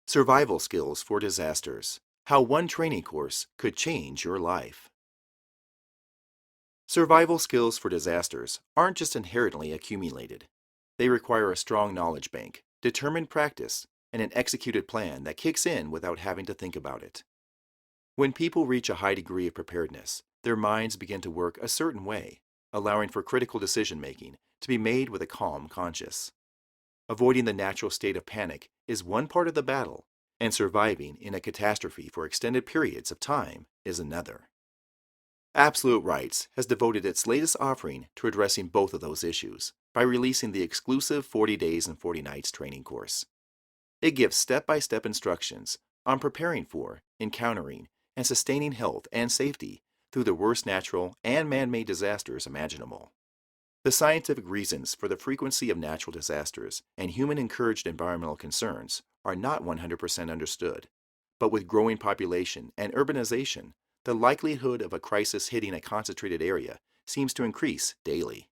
Survival Skills for Disasters: How One Training Course Could Change Your Life. Survival skills for disasters aren't just inherently accumulated. They require a strong knowledge bank, determined practice, and an executed plan that kicks in without having to think about it. When people reach a high degree of preparedness, their minds begin to work a certain way, allowing for critical decision making to be made with a calm conscience. Avoiding the natural state of panic is one part of the battle, and surviving in a catastrophe for extended periods of time is another. Absolute Rights has devoted its latest offering to addressing both of those issues by releasing the exclusive 40 Days and 40 Nights training course. It gives step-by-step instructions on preparing for, encountering, and sustaining health and safety through the worst natural and man-made disasters imaginable. The scientific reasons for the frequency of natural disasters and human-encouraged environmental concerns are not 100% understood, but with growing population and urbanization, the likelihood of a crisis hitting a concentrated area seems to increase daily.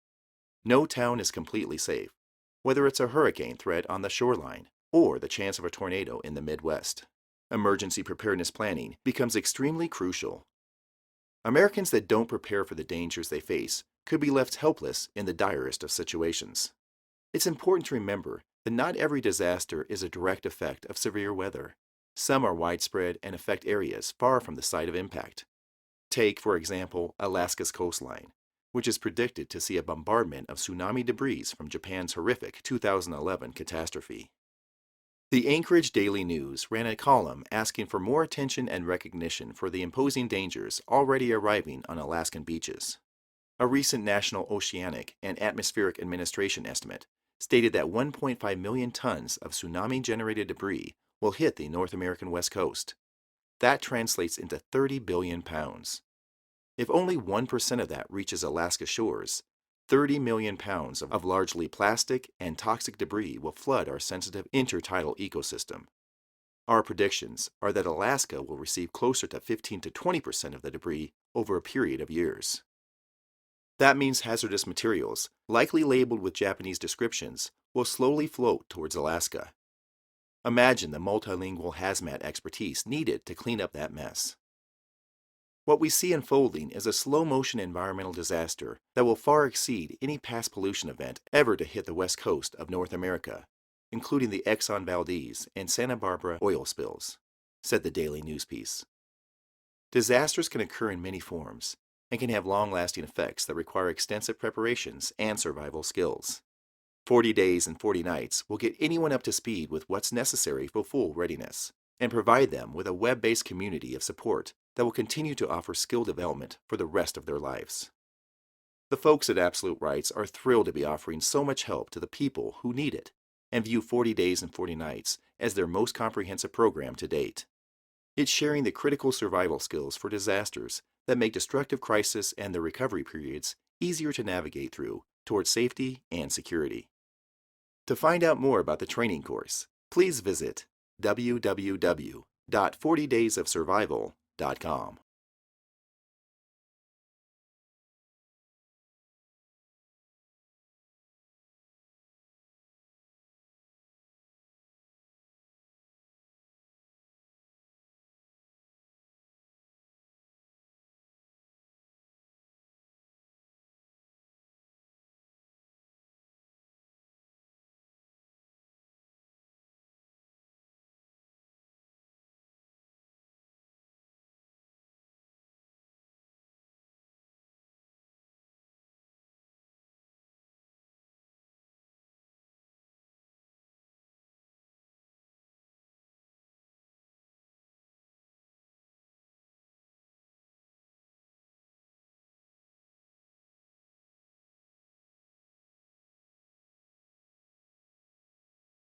No town is completely safe, whether it's a hurricane threat on the shoreline or the chance of a tornado in the Midwest. Emergency preparedness planning becomes extremely crucial. Americans that don't prepare for the dangers they face could be left helpless in the direst of situations. It's important to remember that not every disaster is a direct effect of severe weather. Some are widespread and affect areas far from the site of impact. Take, for example, Alaska's coastline, which is predicted to see a bombardment of tsunami debris from Japan's horrific 2011 catastrophe. The Anchorage Daily News ran a column asking for more attention and recognition for the imposing dangers already arriving on Alaskan beaches. A recent National Oceanic and Atmospheric Administration estimate stated that 1.5 million tons of tsunami-generated debris will hit the North American West Coast. That translates into 30 billion pounds. If only 1% of that reaches Alaska shores, 30 million pounds of largely plastic and toxic debris will flood our sensitive intertidal ecosystem. Our predictions are that Alaska will receive closer to 15 to 20% of the debris over a period of years. That means hazardous materials, likely labeled with Japanese descriptions, will slowly float towards Alaska. Imagine the multilingual hazmat expertise needed to clean up that mess. What we see unfolding is a slow-motion environmental disaster that will far exceed any past pollution event ever to hit the west coast of North America, including the Exxon Valdez and Santa Barbara oil spills, said the Daily News piece. Disasters can occur in many forms and can have long-lasting effects that require extensive preparations and survival skills. 40 Days and 40 Nights will get anyone up to speed with what's necessary for full readiness and provide them with a web-based community of support that will continue to offer skill development for the rest of their lives. The folks at Absolute Rights are thrilled to be offering so much help to the people who need it and view 40 Days and 40 Nights as their most comprehensive program to date. It's sharing the critical survival skills for disasters that make destructive crisis and the recovery periods easier to navigate through towards safety and security. To find out more about the training course, please visit www.40daysofsurvival.com.